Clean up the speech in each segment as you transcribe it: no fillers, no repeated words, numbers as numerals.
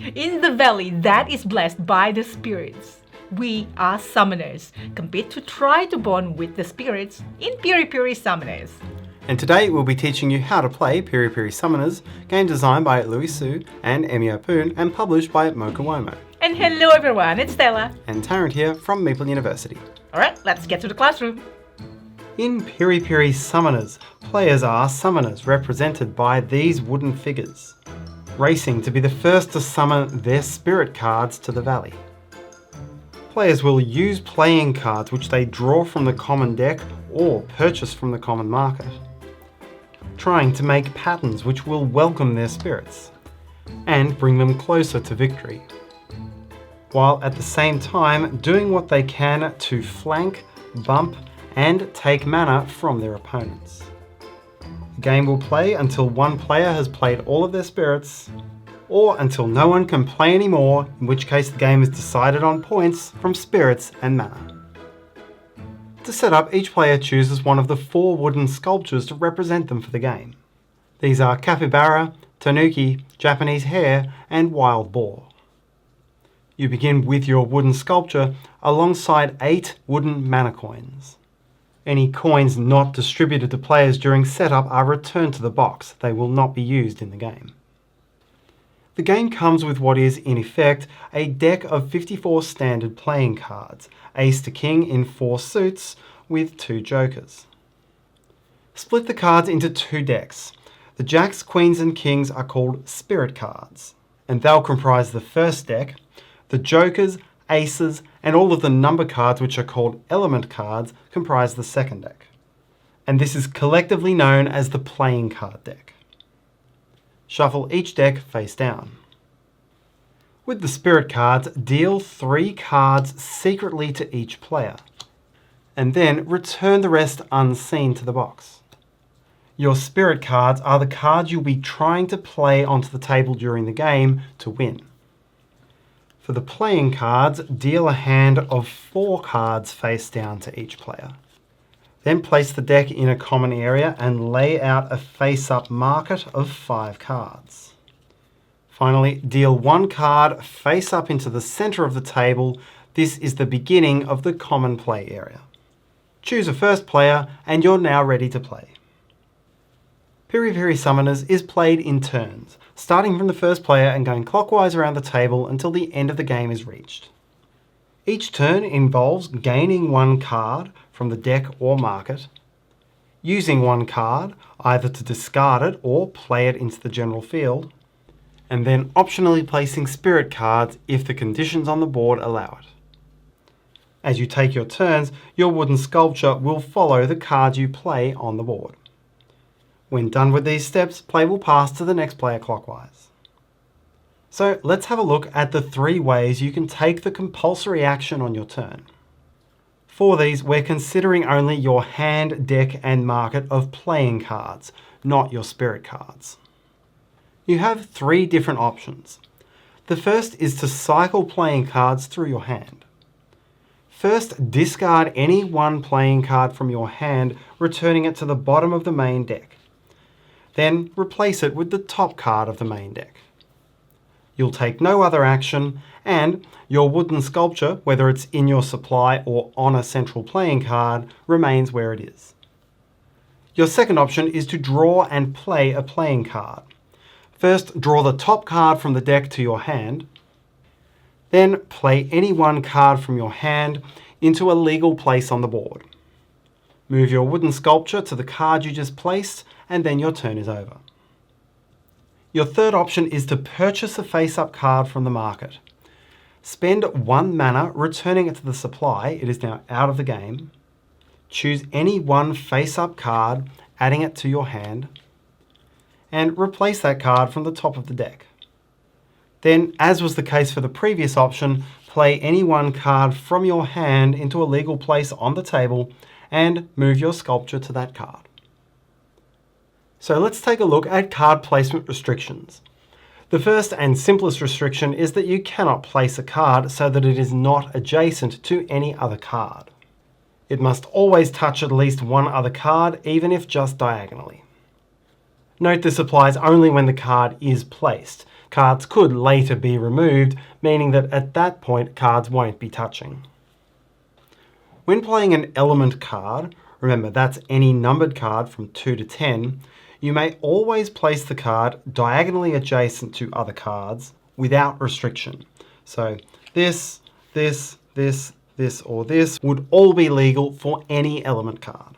In the valley that is blessed by the spirits, we are summoners. Compete to try to bond with the spirits in Piri Piri Summoners. And today we'll be teaching you how to play Piri Piri Summoners, game designed by Louis Su and Emio Poon and published by Mokuwomo. And hello everyone, it's Stella. And Tarrant here from Meeple University. Alright, let's get to the classroom. In Piri Piri Summoners, players are summoners represented by these wooden figures, racing to be the first to summon their spirit cards to the valley. Players will use playing cards which they draw from the common deck or purchase from the common market, trying to make patterns which will welcome their spirits and bring them closer to victory, while at the same time doing what they can to flank, bump, and take mana from their opponents. The game will play until one player has played all of their spirits, or until no one can play anymore, in which case the game is decided on points from spirits and mana. To set up, each player chooses one of the 4 wooden sculptures to represent them for the game. These are capybara, tanuki, Japanese hare, and wild boar. You begin with your wooden sculpture alongside 8 wooden mana coins. Any coins not distributed to players during setup are returned to the box. They will not be used in the game. The game comes with what is, in effect, a deck of 54 standard playing cards, ace to king in 4 suits with 2 jokers. Split the cards into 2 decks. The jacks, queens and kings are called spirit cards, and they'll comprise the first deck. The jokers, aces, and all of the number cards, which are called element cards, comprise the second deck. And this is collectively known as the playing card deck. Shuffle each deck face down. With the spirit cards, deal 3 cards secretly to each player, and then return the rest unseen to the box. Your spirit cards are the cards you'll be trying to play onto the table during the game to win. For the playing cards, deal a hand of 4 cards face down to each player. Then place the deck in a common area and lay out a face-up market of 5 cards. Finally, deal 1 card face up into the centre of the table. This is the beginning of the common play area. Choose a first player and you're now ready to play. Piri Piri Summoners is played in turns, starting from the first player and going clockwise around the table until the end of the game is reached. Each turn involves gaining 1 card from the deck or market, using 1 card either to discard it or play it into the general field, and then optionally placing spirit cards if the conditions on the board allow it. As you take your turns, your wooden sculpture will follow the cards you play on the board. When done with these steps, play will pass to the next player clockwise. So let's have a look at the 3 ways you can take the compulsory action on your turn. For these, we're considering only your hand, deck and market of playing cards, not your spirit cards. You have 3 different options. The first is to cycle playing cards through your hand. First, discard any 1 playing card from your hand, returning it to the bottom of the main deck. Then replace it with the top card of the main deck. You'll take no other action, and your wooden sculpture, whether it's in your supply or on a central playing card, remains where it is. Your second option is to draw and play a playing card. First, draw the top card from the deck to your hand. Then play any 1 card from your hand into a legal place on the board. Move your wooden sculpture to the card you just placed, and then your turn is over. Your third option is to purchase a face-up card from the market. Spend 1 mana returning it to the supply. It is now out of the game. Choose any 1 face-up card, adding it to your hand, and replace that card from the top of the deck. Then, as was the case for the previous option, play any 1 card from your hand into a legal place on the table and move your sculpture to that card. So let's take a look at card placement restrictions. The first and simplest restriction is that you cannot place a card so that it is not adjacent to any other card. It must always touch at least 1 other card, even if just diagonally. Note this applies only when the card is placed. Cards could later be removed, meaning that at that point cards won't be touching. When playing an element card, remember that's any numbered card from 2 to 10, you may always place the card diagonally adjacent to other cards without restriction. So this, or this would all be legal for any element card.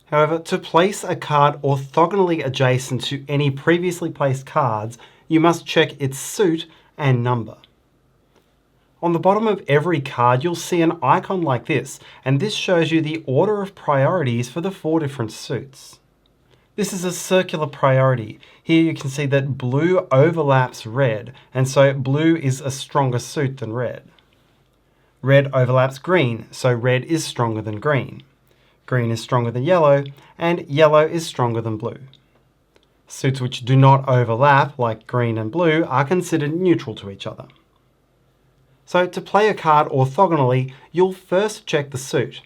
However, to place a card orthogonally adjacent to any previously placed cards, you must check its suit and number. On the bottom of every card, you'll see an icon like this, and this shows you the order of priorities for the 4 different suits. This is a circular priority. Here you can see that blue overlaps red, and so blue is a stronger suit than red. Red overlaps green, so red is stronger than green. Green is stronger than yellow, and yellow is stronger than blue. Suits which do not overlap, like green and blue, are considered neutral to each other. So to play a card orthogonally, you'll first check the suit.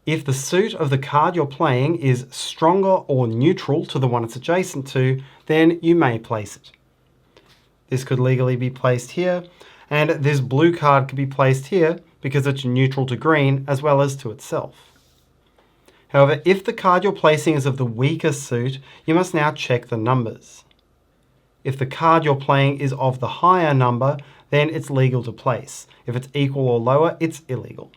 If the suit of the card you're playing is stronger or neutral to the one it's adjacent to, then you may place it. This could legally be placed here, and this blue card could be placed here because it's neutral to green as well as to itself. However, if the card you're placing is of the weaker suit, you must now check the numbers. If the card you're playing is of the higher number, then it's legal to place. If it's equal or lower, it's illegal.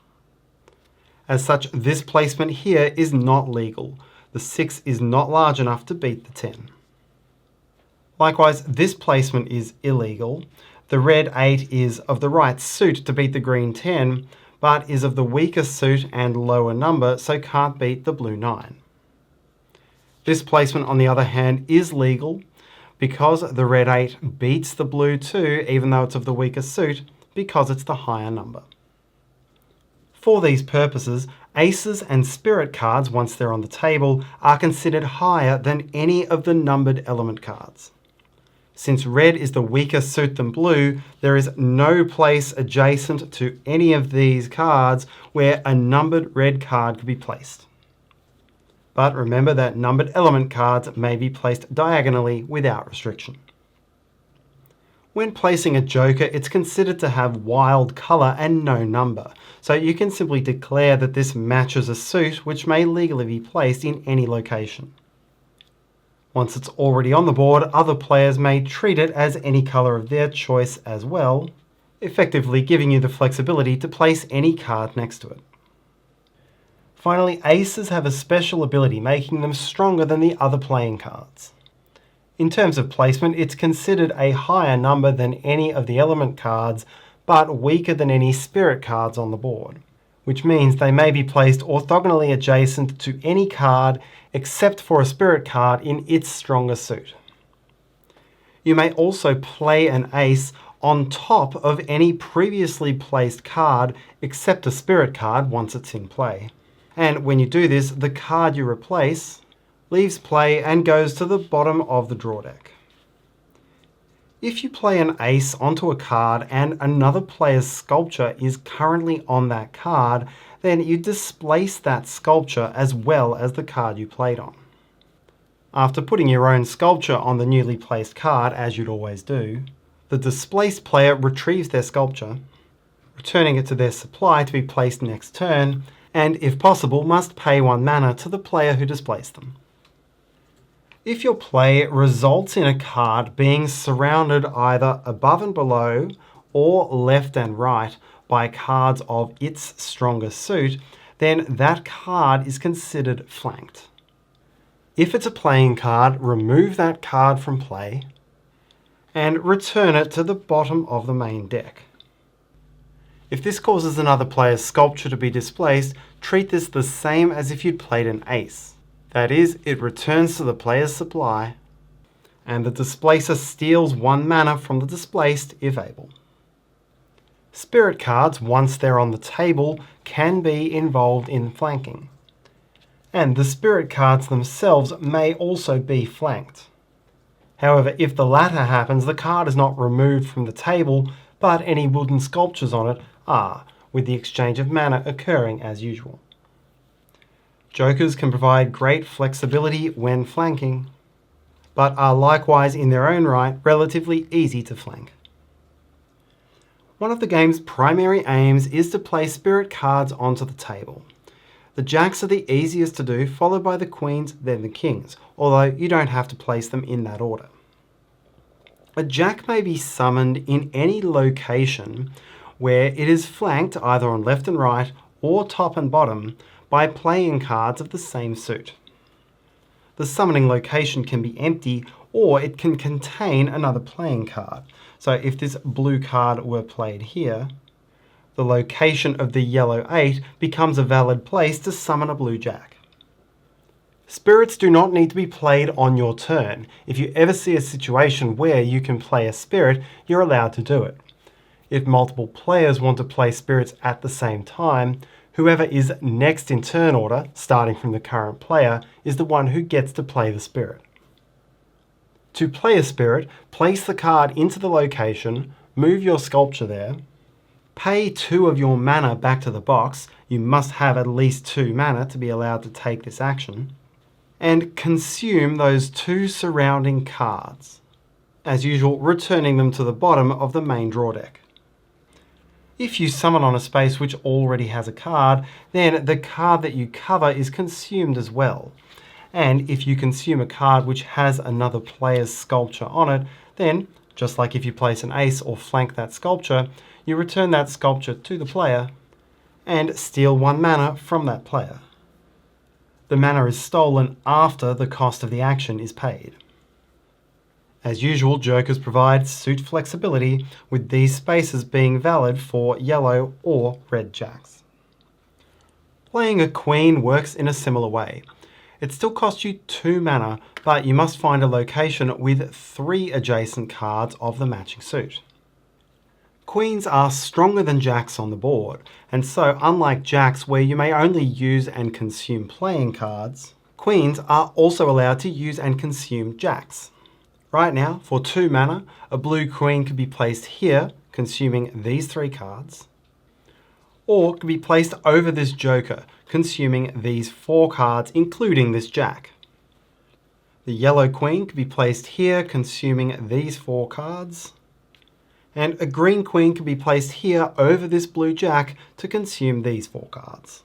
As such, this placement here is not legal. The 6 is not large enough to beat the 10. Likewise, this placement is illegal. The red 8 is of the right suit to beat the green 10, but is of the weaker suit and lower number, so can't beat the blue 9. This placement, on the other hand, is legal because the red 8 beats the blue 2, even though it's of the weaker suit, because it's the higher number. For these purposes, aces and spirit cards, once they're on the table, are considered higher than any of the numbered element cards. Since red is the weaker suit than blue, there is no place adjacent to any of these cards where a numbered red card could be placed. But remember that numbered element cards may be placed diagonally without restriction. When placing a joker, it's considered to have wild colour and no number, so you can simply declare that this matches a suit which may legally be placed in any location. Once it's already on the board, other players may treat it as any colour of their choice as well, effectively giving you the flexibility to place any card next to it. Finally, aces have a special ability, making them stronger than the other playing cards. In terms of placement, it's considered a higher number than any of the element cards, but weaker than any spirit cards on the board, which means they may be placed orthogonally adjacent to any card except for a spirit card in its stronger suit. You may also play an ace on top of any previously placed card except a spirit card once it's in play. And when you do this, the card you replace leaves play and goes to the bottom of the draw deck. If you play an ace onto a card and another player's sculpture is currently on that card, then you displace that sculpture as well as the card you played on. After putting your own sculpture on the newly placed card, as you'd always do, the displaced player retrieves their sculpture, returning it to their supply to be placed next turn, and if possible must pay 1 mana to the player who displaced them. If your play results in a card being surrounded either above and below or left and right by cards of its stronger suit, then that card is considered flanked. If it's a playing card, remove that card from play and return it to the bottom of the main deck. If this causes another player's sculpture to be displaced, treat this the same as if you'd played an ace. That is, it returns to the player's supply, and the displacer steals 1 mana from the displaced if able. Spirit cards, once they're on the table, can be involved in flanking. And the spirit cards themselves may also be flanked. However, if the latter happens, the card is not removed from the table, but any wooden sculptures on it are, with the exchange of mana occurring as usual. Jokers can provide great flexibility when flanking. but are likewise in their own right relatively easy to flank. One of the game's primary aims is to play spirit cards onto the table. The jacks are the easiest to do, followed by the queens, then the kings, although you don't have to place them in that order. A jack may be summoned in any location where it is flanked either on left and right or top and bottom by playing cards of the same suit. The summoning location can be empty or it can contain another playing card. So if this blue card were played here, the location of the yellow 8 becomes a valid place to summon a blue jack. Spirits do not need to be played on your turn. If you ever see a situation where you can play a spirit, you're allowed to do it. If multiple players want to play spirits at the same time, whoever is next in turn order, starting from the current player, is the one who gets to play the spirit. To play a spirit, place the card into the location, move your sculpture there, pay 2 of your mana back to the box, you must have at least 2 mana to be allowed to take this action, and consume those 2 surrounding cards, as usual returning them to the bottom of the main draw deck. If you summon on a space which already has a card, then the card that you cover is consumed as well. And if you consume a card which has another player's sculpture on it, then, just like if you place an ace or flank that sculpture, you return that sculpture to the player and steal 1 mana from that player. The mana is stolen after the cost of the action is paid. As usual, jokers provide suit flexibility, with these spaces being valid for yellow or red jacks. Playing a queen works in a similar way. It still costs you 2 mana, but you must find a location with 3 adjacent cards of the matching suit. Queens are stronger than jacks on the board, and so unlike jacks where you may only use and consume playing cards, queens are also allowed to use and consume jacks. Right now, for 2 mana, a blue queen could be placed here, consuming these 3 cards, or could be placed over this joker, consuming these 4 cards, including this jack. The yellow queen could be placed here, consuming these 4 cards, and a green queen could be placed here over this blue jack to consume these 4 cards.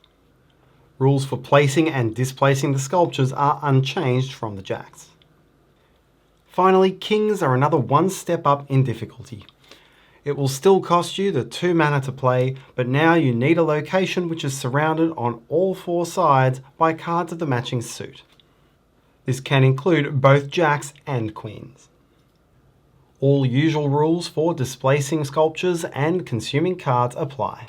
Rules for placing and displacing the sculptures are unchanged from the jacks. Finally, kings are another 1 step up in difficulty. It will still cost you the 2 mana to play, but now you need a location which is surrounded on all 4 sides by cards of the matching suit. This can include both jacks and queens. All usual rules for displacing sculptures and consuming cards apply.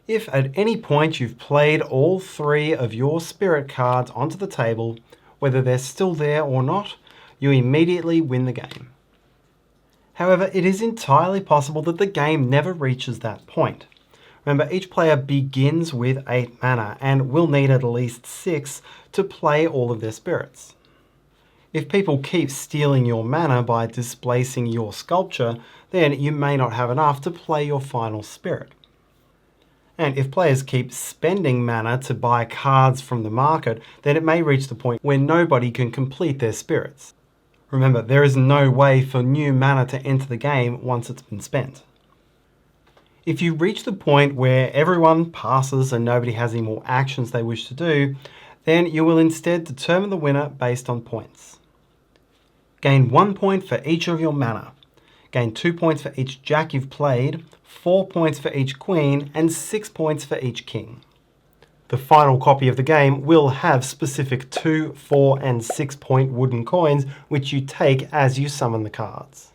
If at any point you've played all 3 of your spirit cards onto the table, whether they're still there or not, you immediately win the game. However, it is entirely possible that the game never reaches that point. Remember, each player begins with 8 mana and will need at least 6 to play all of their spirits. If people keep stealing your mana by displacing your sculpture, then you may not have enough to play your final spirit. And if players keep spending mana to buy cards from the market, then it may reach the point where nobody can complete their spirits. Remember, there is no way for new mana to enter the game once it's been spent. If you reach the point where everyone passes and nobody has any more actions they wish to do, then you will instead determine the winner based on points. Gain 1 point for each of your mana. Gain 2 points for each jack you've played, 4 points for each queen, and 6 points for each king. The final copy of the game will have specific 2, 4, and 6 point wooden coins which you take as you summon the cards.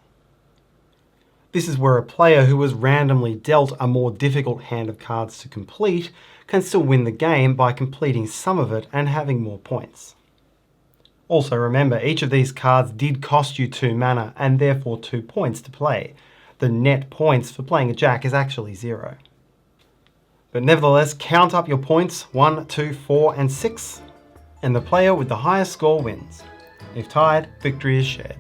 This is where a player who was randomly dealt a more difficult hand of cards to complete can still win the game by completing some of it and having more points. Also remember, each of these cards did cost you 2 mana and therefore 2 points to play. The net points for playing a jack is actually 0. But nevertheless, count up your points, 1, 2, 4, and 6, and the player with the highest score wins. If tied, victory is shared.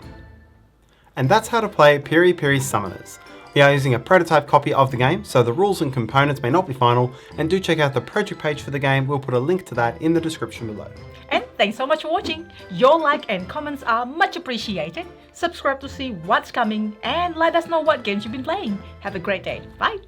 And that's how to play Piri Piri Summoners. We are using a prototype copy of the game, so the rules and components may not be final, and do check out the project page for the game. We'll put a link to that in the description below. And thanks so much for watching. Your like and comments are much appreciated. Subscribe to see what's coming and let us know what games you've been playing. Have a great day. Bye.